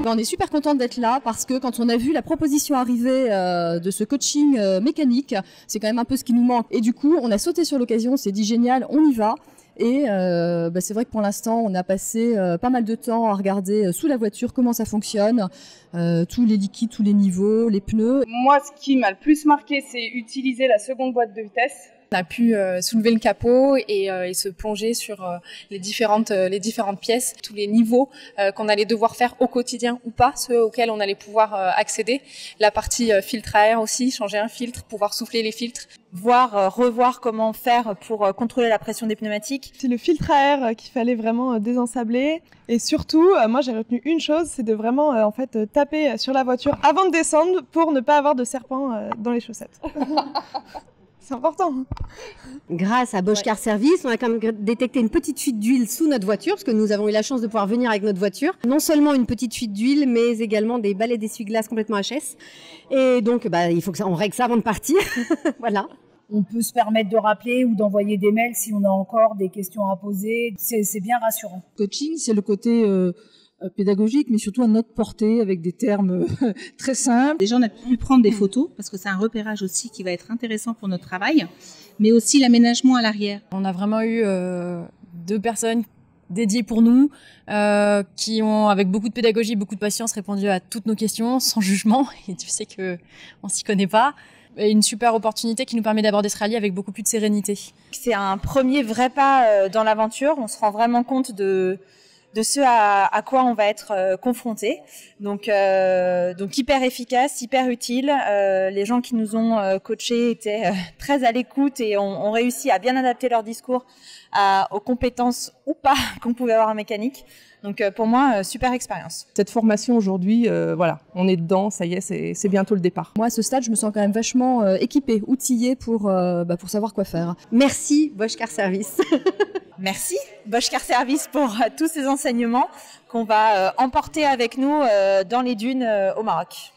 On est super contente d'être là parce que quand on a vu la proposition arriver de ce coaching mécanique, c'est quand même un peu ce qui nous manque. Et du coup, on a sauté sur l'occasion, on s'est dit génial, on y va. Et c'est vrai que pour l'instant, on a passé pas mal de temps à regarder sous la voiture comment ça fonctionne, tous les liquides, tous les niveaux, les pneus. Moi, ce qui m'a le plus marqué, c'est utiliser la seconde boîte de vitesse. On a pu soulever le capot et se plonger sur les différentes pièces, tous les niveaux qu'on allait devoir faire au quotidien ou pas, ceux auxquels on allait pouvoir accéder. La partie filtre à air aussi, changer un filtre, pouvoir souffler les filtres. Revoir comment faire pour contrôler la pression des pneumatiques. C'est le filtre à air qu'il fallait vraiment désensabler. Et surtout, moi j'ai retenu une chose, c'est de vraiment taper sur la voiture avant de descendre pour ne pas avoir de serpent dans les chaussettes. C'est important. Grâce à Bosch Car Service, on a quand même détecté une petite fuite d'huile sous notre voiture, parce que nous avons eu la chance de pouvoir venir avec notre voiture. Non seulement une petite fuite d'huile, mais également des balais d'essuie-glace complètement HS. Et donc, il faut qu'on règle ça avant de partir. Voilà. On peut se permettre de rappeler ou d'envoyer des mails si on a encore des questions à poser. C'est bien rassurant. Coaching, c'est le côté pédagogique, mais surtout à notre portée, avec des termes très simples. Déjà, on a pu prendre des photos, parce que c'est un repérage aussi qui va être intéressant pour notre travail, mais aussi l'aménagement à l'arrière. On a vraiment eu 2 personnes dédiées pour nous, qui ont, avec beaucoup de pédagogie, beaucoup de patience, répondu à toutes nos questions, sans jugement, et tu sais qu'on s'y connaît pas. Et une super opportunité qui nous permet d'aborder ce rallye avec beaucoup plus de sérénité. C'est un premier vrai pas dans l'aventure, on se rend vraiment compte de ce à quoi on va être confronté. Donc hyper efficace, hyper utile. Les gens qui nous ont coachés étaient très à l'écoute et ont réussi à bien adapter leur discours aux compétences ou pas qu'on pouvait avoir en mécanique. Donc pour moi, super expérience. Cette formation aujourd'hui, on est dedans, ça y est, c'est bientôt le départ. Moi, à ce stade, je me sens quand même vachement équipée, outillée pour savoir quoi faire. Merci Bosch Car Service. Merci Bosch Car Service pour tous ces enseignements qu'on va emporter avec nous dans les dunes au Maroc.